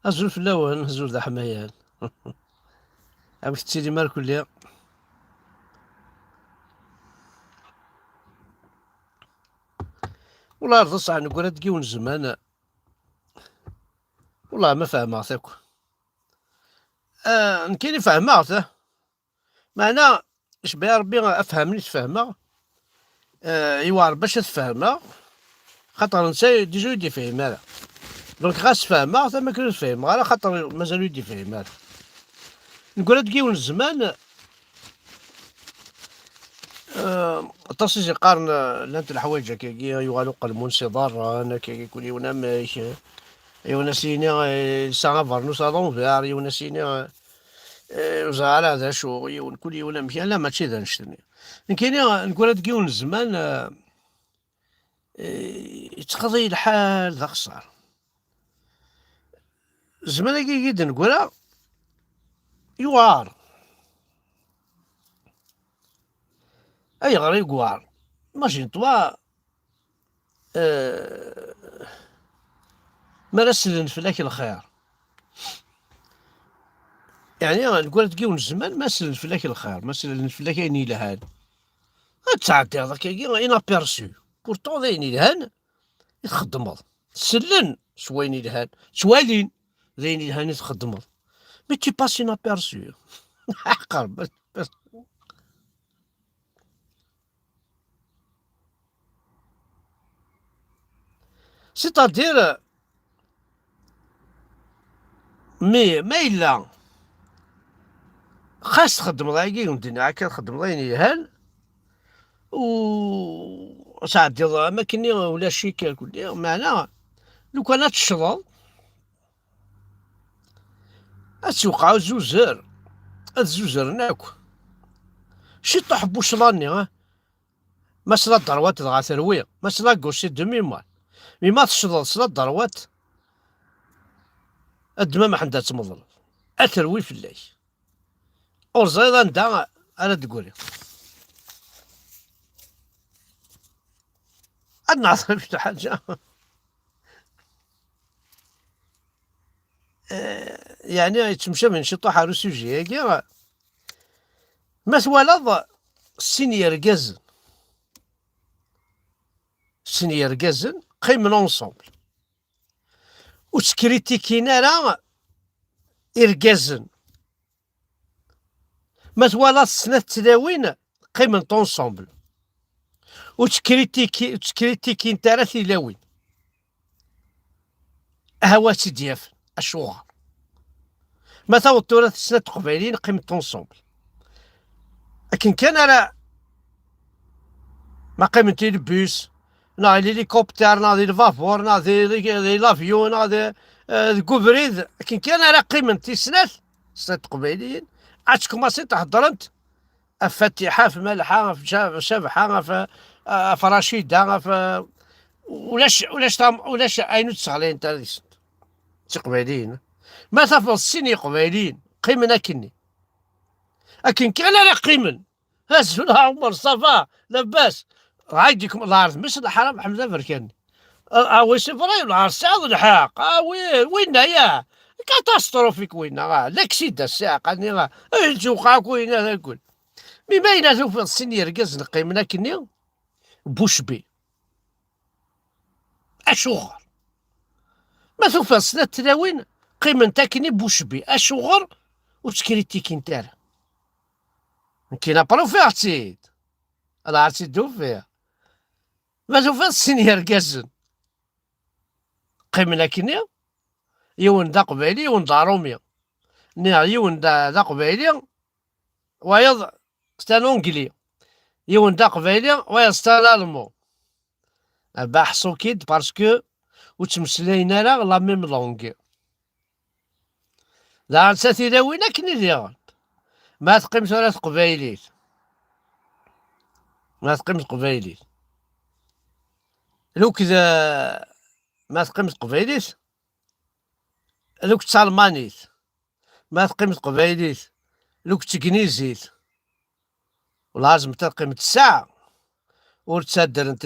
أزول فلاوان أزول ذا حمايان. عمك تسيدي مال كلية. والله رضا صح نقول تجيون زمان. والله ما فهمتك. نكيني فهمته. معنا اش بها ربي افهمني تفهمها. يوار باش تفهمها. خاطر نسى ديجا يدي فهم هذا. دونك خاص فهمها حتى ما كنتش فهم على خاطر مازال يدي فهم هذا. نقول تجيون الزمان. تصيجي قارن لانت الحوايج كي يوالو قلمون صدار انا كي يكون يونا ماش يونا سيني ساعة فرنوس لونفير يونا سيني وزعل هذا شو يون كل يونا مشي لا ماشي ذا نشتني كاين نقول تجيون الزمان يتقضي الحال ذا خسر زمان كي جدا نقولها يوار اي غير يوار ماشي نطوا ما رسل فلاك الخير يعني نقول تجيون الزمان ما سلن فلاك الخير ما سلن فلاك يني لهان تعدي هذاك انا بيرسو بورتون ذا يني لهان يتخدمض سلن شويني لهان شوالين ذا يني لهان يتخدمض مي تي باسي نا بيرسو حقر بس سيتادير مي ما إلا خاص تخدم ضايقي ودنيا هكا تخدم ضايقي هان و ساعات ما كني ولا شي كل معناها لو كان تشرب أتوقع زوزر الزوزر ناكو شي طحب وشراني مسلا الضروات دغا تروي مسلا كوشي دومي مال مي ما تشرب سلا الضروات الدماء ما حدا تمضل أتروي في الليل اور زيدا ندا انا تقولي انا نعرف شي حاجه يعني يتمشى من شي طاحه روسيجي هكا ما توالض سينيور كازن سينيور كازن قيم لونسومبل وتكريتيكينا راه إركازن ما توالض سنة تلاوين قيم طونسومبل وتكريتيكي نتا راه تلاوين هواتي دياف الشوغر ما تو التراث سنة قبيلين قيمة طونسومبل لكن كان راه ما قيمتي البيس ناضي ليليكوبتر ناضي الفافور ناضي لافيون ناضي الكوبريد لكن كان راه قيمتي سنة قبيلين عاد كوماسي تهضرنت فاتحة في مالحة في شابحة في رشيدة في ولاش عينو تشغلين انت قبيلين ما تفضل السيني قبيلين قيمنا كني لكن كان راه قيمن هاز عمر صافا لاباس غايديكم الله يعرف مش الحرام حمزه بركاني وي سي فري العار سعد الحاق وين يا كاتاستروفيك وين لاكسيدا الساق اني الجوقاك وين هذا الكل مي باينه في السينيور كاز نقيمنا كني بوش بي اشغر ما توفى السنة تلاوين قيمنتا كني بوش بي اشغر وتكريتيكي نتاعها كاينه بروفيرتيد انا عرفتي دوب فيها ما توفى السينيور كازن قيمنا كني يون دا قبيلي يون دا رومي يون دا قبيلي ويض ستان اونجلي يون دا قبيلي ويض ستان المو بحثو كيد باسكو وتمسلاينا لا ميم لونغ لا عرفت تلاوينا كني ديال ما تقيمش ولا قبايليت ما تقيمش قبايليت لو كذا ما تقيمش قبايليت لو كنت المانيت ما تقيمش قبايليت لو كنت كنيزيت ولازم تقيم الساعة وتصدر انت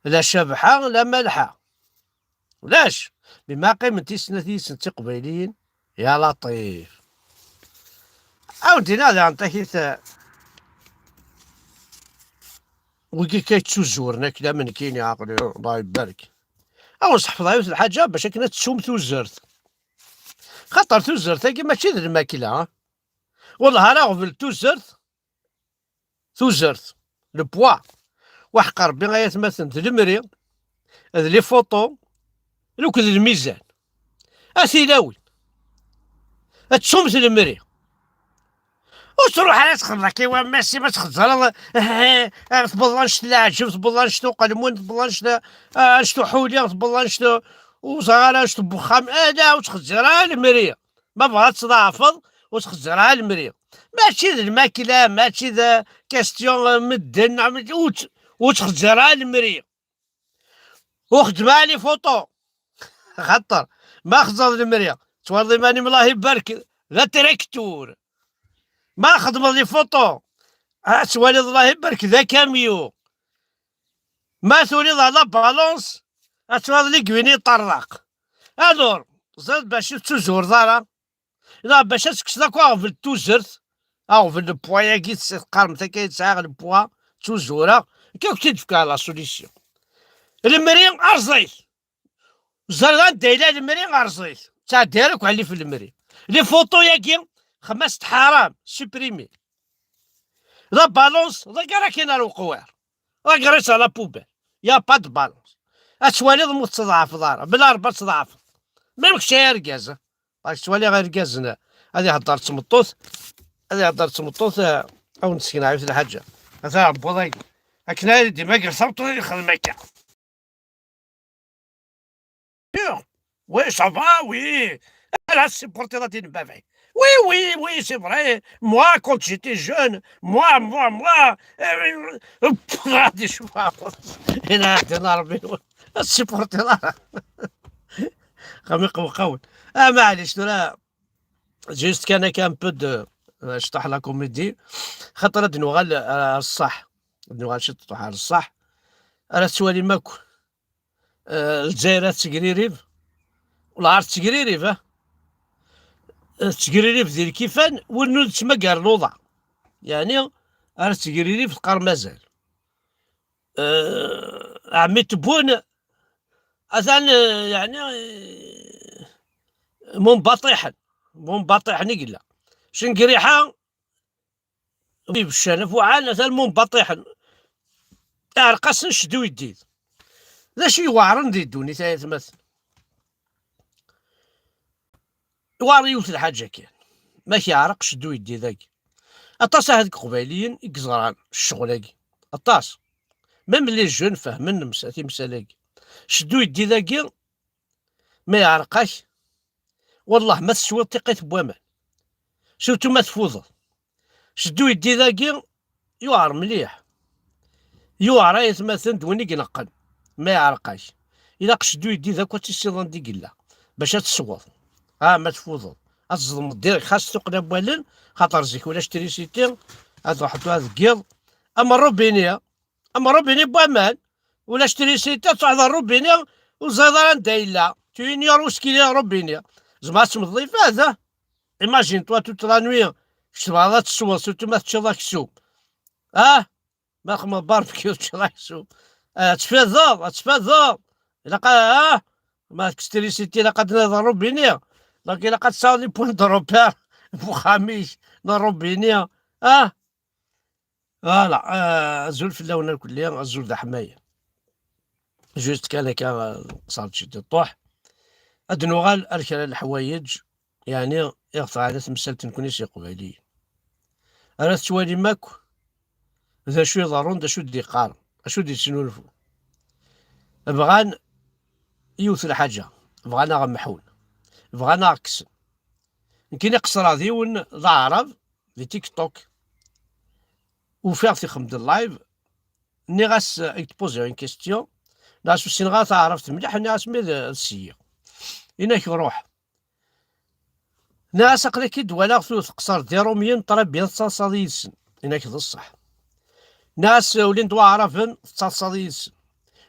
لا شبحة لا ملحة ولاش بما قيمة تيسنة تقبيليين يا لطيف. عاودي نادي عن تحيث وكي كيتسوزورنا كدا من كاين يا عقلي الله يبارك. او نصحفظها يوث الحاجة باش كنا تسوم توزرت، خاطر توزرت هاكي ماشي ذ الماكلة والله راه غفل توزرت لو بوا وحق ربي غيتمثل ذ المري هذ لي فوطو لوك ذ الميزان اسيلاوي تسوم ذ المري وتروح على تخرج كيوا ماشي ما تخزر تبلا نشتي العجب تبلا نشتو قلمون تبلا نشتو حولي تبلا نشتو وصغار نشتو بخام لا وتخزرها المريه ما بغات تضعفض وتخزرها المريه ماشي ذا الماكله ماشي ذا كاستيون مدن وتخزرها المريه وخدمها لي فوطو خطر ما خزر المريه توالي ماني الله يبارك لا تراكتور ما خدم لي فوطو سوالي الله يبارك ذا كاميو ما ثولي لا بالونس اتوالي لي كويني طرق الور زاد باش توزور دارا لا باش تكس داكو في التوزرت او في البوا كي تقارم تا كيتساغ البوا توزورا كي تفكا لا سوليسيون المريم ارزيت زرغان دايله المريم ارزيت تا دارك وعلي في المريم لي فوطو ياكي خمست حرام سوبريمي لا بالونس لا كرا كاين الوقوار لا قريت على بوبال يا با دو بالونس اتوالي متضاعف دار بلا ربع تضاعف ميمك شي ركازه باش توالي غير ركازنا هذه هضرت تمطوط او نسكن عاود الحاجه هذا بوضاي اكنا ديما قرصبطو خدمك وي صافا وي elle a supporté la télé. Oui, oui, oui, c'est vrai. Moi, quand j'étais jeune, moi, des choix. Et là, supporté là. خميق وقول. معليش لا جيست كان بو دو شطح لا كوميدي خاطر دنوغال الصح دنوغال شطح على الصح راه سوالي ماكو الجزائر تقريريف والعرض تقريريف تقريريف ديال كيفان ونود تما كار نوضع يعني راه تقريريف تقار مازال عمي تبون اذان يعني منبطيحا نقلا شنقريحه بالشنف وعان مثلا منبطيحا عرقاس نشدو يديد ذا شي واعرن دي الدوني ثالث مثل واري يوث الحاجه كان ماشي عرق شدو يدي ذاك اطاس هذوك قبايليين يقزران الشغلاكي اطاس ميم لي جون فاهمين مساتي مسالاكي شدو يدي ذاكي ما يعرقاش والله ما تسوي ثقيت بوامان سيرتو ما تفوضل شدو يدي ذاكي يوعر مليح يوعر يتمثل دويني ينقل ما يعرقاش الا شدو يدي ذاك وتيسيضان دي قلا باش تصوض ما تفوضل الظلم ديرك خاص تقنا بوالن خاطر زيك ولا شتري سيتي هاد وحدو هاد الكيض اما الروبينيه بوامان ولا شتري سيتي تعض الروبينيه وزيدان دايلا تينيور وسكيليا روبينيه زعما تمضيف هذا ايماجين توا توت لا نوي شتبغى تسوى سيرتو ما تشربك السوب ما خما باربيكيو تشربك السوب تفضل الا قال ما تشتري سيتي الا قد نظر روبينيه لكن الا قد صاوني بوين دو روبير بوخاميش روبينيه فوالا الزول في اللون الكلية الزول دا حماية جوست كان صارت شي طوح ادنوغال اركل الحوايج يعني يغطى على تمثال تنكوني شي قبالي انا توالي ماكو ذا شو يضرون ذا شو دي قارن اشو دي تنولفو بغان يوث الحاجة بغانا غمحون بغانا عكس يمكن يقصر ديون ذا عرب في تيك توك وفيغ في خمد اللايف ني غاس يتبوزيو اون كيستيون ناس وسين غا تعرفت مليح ناس مي السيا إنك روح ناس أقلك كي دولا ثلث قصر ديرو مين طراب بين تصاصادي يسن إنك ذا الصح ناس ولين دوا عرفن تصاصادي يسن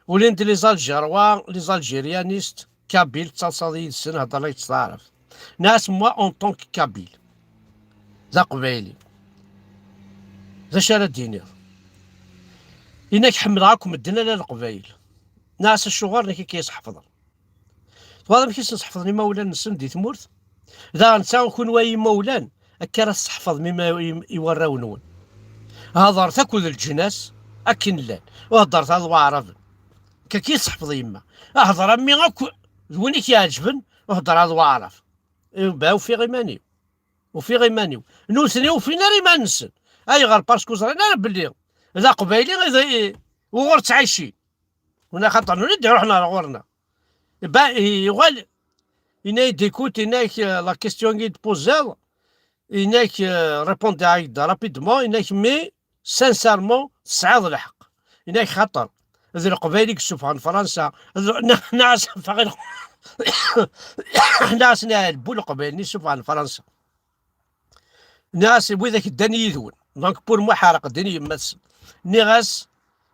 ولين لي زالجيروا لي زالجيريانيست كابيل تصاصاد يدسن هضر لك تعرف ناس موا اون طونك كابيل ذا قبايلي ذا شارع دينير إنك حمراكم الدنا لا القبايل ناس الشغار نكي كيصحفظ وهذا ما كيس نصحفظني مولان نسن دي ثمورث إذا نسا نكون واي مولان أكا راه تحفظ مما يوراو نون هضر تاكل الجناس أكن لان وهضرت هذا وعرب كي تحفظ يما أهضر أمي أكو وين كيعجبن وهضر هذا وعرف باو في غيماني وفي غيماني نوثني وفينا ري ما نسن أي غير باسكو زرينا بلي ذا قبايلي غير وغور تعيشي هنا خاطر ندي روحنا لغورنا با يغال إناك ديكوت إناك لا كيستيون كي تبوزاو إناك ريبوندي عايد رابيدمون إناك مي سانسارمون تسعاد الحق إناك خاطر ذي القبايلي كشوف عن فرنسا ناس فغير ناس نالبو القبايل نشوف عن فرنسا ناس وذاك الدني يذون دونك بور مو حرق الدنيا يمس نغاس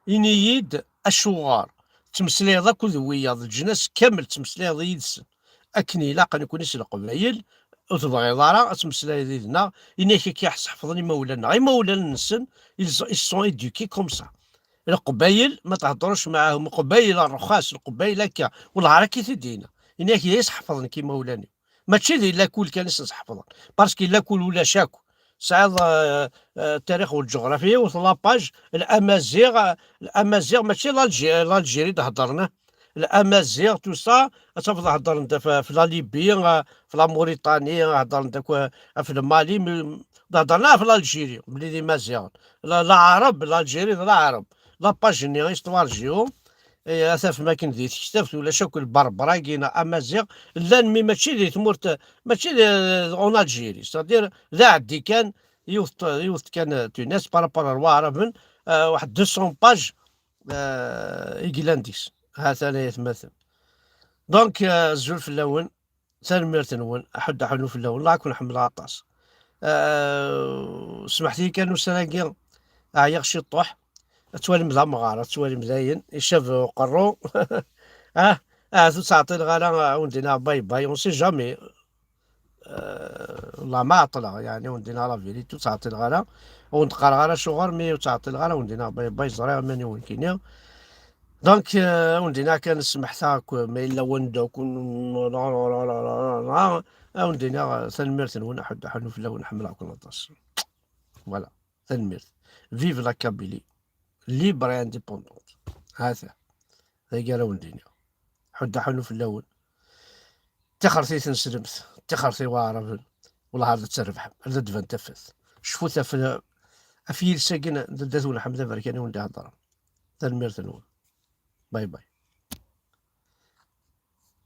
إنيد الشغار تمسلي ذاك ذويا الجناس كامل تمسلي يدسن أكني لا نكون يسل القبايل وتبغي ضارا تمسلي يدنا إنك كيحس حفظني مولانا غير مولانا نسن ils sont éduqués comme ça القبايل ما تهضروش معاهم قبايل الرخاص القبايل هكا والله راه كي تدينا إنك يحفظني كي مولاني ماشي لا كول كان يحفظن باسكو لا كول ولا شاكو سعاد التاريخ والجغرافيا وطلاباج الامازيغ ماشي لالجيري هضرنا الامازيغ تو سا تفضل هضر انت في لا ليبيا في لا موريتانيا هضر انت في المالي هضرنا في الجيري بلي مازيغ لا عرب الجيري لا عرب لا باجيني استوار جيو اثاف ما كان ذي تكتفت ولا شكل بربرا كاينه امازيغ لا مي ماشي ذي تمورت ماشي اون الجيري ستادير ذا عدي كان يوث كان تونس بارابار الوعرب واحد 200 باج إيجلانديس ها ثانية يتمثل دونك الزول في اللون ثاني ميرتنون أحد حلو في اللون لا يكون حمل عطاس سمحتي كانوا سناقي يغشي الطوح توالي مذا مغارة توالي مزاين يشاف قرو تعطي الغلا وندينا باي باي اون سي جامي والله ما عطلها يعني وندينا لا فيريتي تعطي الغلا ونتقال غلا شغل مي وتعطي الغلا وندينا باي باي زريع ماني وين كينيا دونك وندينا كان نسمح تاك ما الا وندوك وندينا ثنميرت نون حد حنو في اللون حمل كل الطاس فوالا ثنميرت فيف لا كابيلي ليبر انديبوندونت هذا قال وندينا حد حنو في اللون تخرتي تنسلمت تخرتي واعرف والله هذا تربح هذا دفن تفث شفوتها في افيل ساكن دازول حمزه بركاني وندي هضره ثنميرت نون باي باي